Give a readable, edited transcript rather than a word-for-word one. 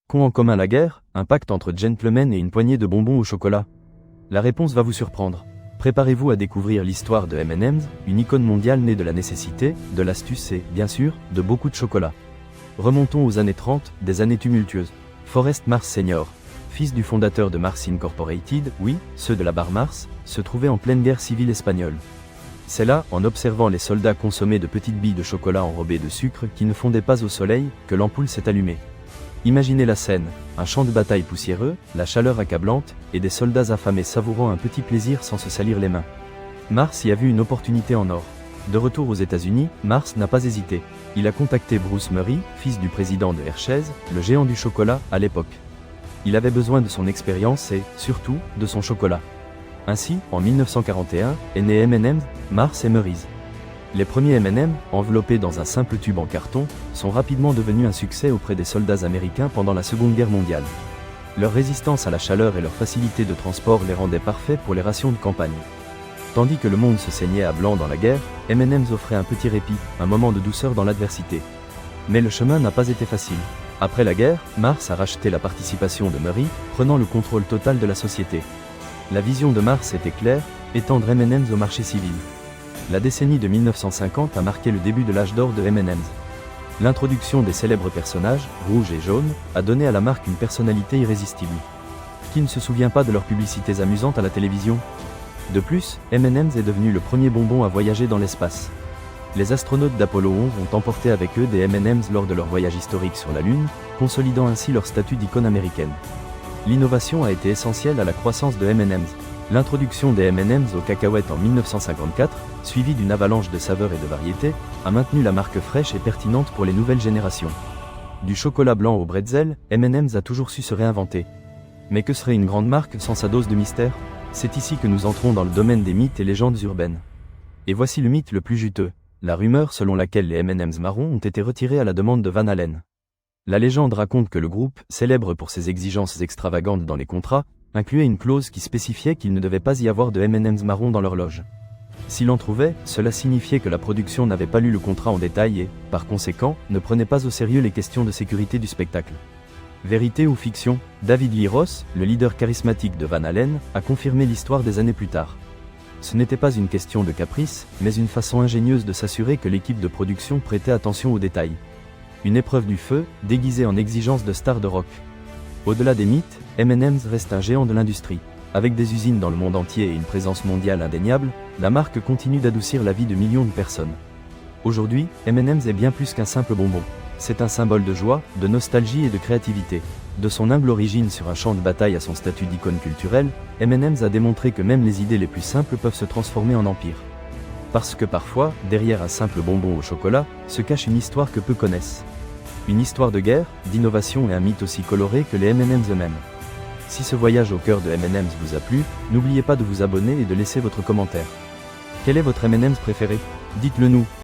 Qu'ont en commun la guerre, un pacte entre gentlemen et une poignée de bonbons au chocolat? La réponse va vous surprendre. Préparez-vous à découvrir l'histoire de M&M's, une icône mondiale née de la nécessité, de l'astuce et, bien sûr, de beaucoup de chocolat. Remontons aux années 30, des années tumultueuses. Forrest Mars Sr., fils du fondateur de Mars Incorporated, oui, ceux de la barre Mars, se trouvait en pleine guerre civile espagnole. C'est là, en observant les soldats consommer de petites billes de chocolat enrobées de sucre qui ne fondaient pas au soleil, que l'ampoule s'est allumée. Imaginez la scène, un champ de bataille poussiéreux, la chaleur accablante, et des soldats affamés savourant un petit plaisir sans se salir les mains. Mars y a vu une opportunité en or. De retour aux États-Unis, Mars n'a pas hésité. Il a contacté Bruce Murray, fils du président de Hershey's, le géant du chocolat, à l'époque. Il avait besoin de son expérience et, surtout, de son chocolat. Ainsi, en 1941, est né M&M's, Mars et Murray's. Les premiers M&M's, enveloppés dans un simple tube en carton, sont rapidement devenus un succès auprès des soldats américains pendant la Seconde Guerre mondiale. Leur résistance à la chaleur et leur facilité de transport les rendaient parfaits pour les rations de campagne. Tandis que le monde se saignait à blanc dans la guerre, M&M's offrait un petit répit, un moment de douceur dans l'adversité. Mais le chemin n'a pas été facile. Après la guerre, Mars a racheté la participation de Murray, prenant le contrôle total de la société. La vision de Mars était claire, étendre M&M's au marché civil. La décennie de 1950 a marqué le début de l'âge d'or de M&M's. L'introduction des célèbres personnages, rouge et jaune, a donné à la marque une personnalité irrésistible. Qui ne se souvient pas de leurs publicités amusantes à la télévision? De plus, M&M's est devenu le premier bonbon à voyager dans l'espace. Les astronautes d'Apollo 11 ont emporté avec eux des M&M's lors de leur voyage historique sur la Lune, consolidant ainsi leur statut d'icône américaine. L'innovation a été essentielle à la croissance de M&M's. L'introduction des M&M's aux cacahuètes en 1954, suivie d'une avalanche de saveurs et de variétés, a maintenu la marque fraîche et pertinente pour les nouvelles générations. Du chocolat blanc au bretzel, M&M's a toujours su se réinventer. Mais que serait une grande marque sans sa dose de mystère? C'est ici que nous entrons dans le domaine des mythes et légendes urbaines. Et voici le mythe le plus juteux, la rumeur selon laquelle les M&M's marrons ont été retirés à la demande de Van Halen. La légende raconte que le groupe, célèbre pour ses exigences extravagantes dans les contrats, incluait une clause qui spécifiait qu'il ne devait pas y avoir de M&M's marron dans leur loge. S'il en trouvait, cela signifiait que la production n'avait pas lu le contrat en détail et, par conséquent, ne prenait pas au sérieux les questions de sécurité du spectacle. Vérité ou fiction? David Lee Roth, le leader charismatique de Van Halen, a confirmé l'histoire des années plus tard. Ce n'était pas une question de caprice, mais une façon ingénieuse de s'assurer que l'équipe de production prêtait attention aux détails. Une épreuve du feu, déguisée en exigence de star de rock. Au-delà des mythes, M&M's reste un géant de l'industrie. Avec des usines dans le monde entier et une présence mondiale indéniable, la marque continue d'adoucir la vie de millions de personnes. Aujourd'hui, M&M's est bien plus qu'un simple bonbon. C'est un symbole de joie, de nostalgie et de créativité. De son humble origine sur un champ de bataille à son statut d'icône culturelle, M&M's a démontré que même les idées les plus simples peuvent se transformer en empire. Parce que parfois, derrière un simple bonbon au chocolat, se cache une histoire que peu connaissent. Une histoire de guerre, d'innovation et un mythe aussi coloré que les M&M's eux-mêmes. Si ce voyage au cœur de M&M's vous a plu, n'oubliez pas de vous abonner et de laisser votre commentaire. Quel est votre M&M's préféré? Dites-le nous.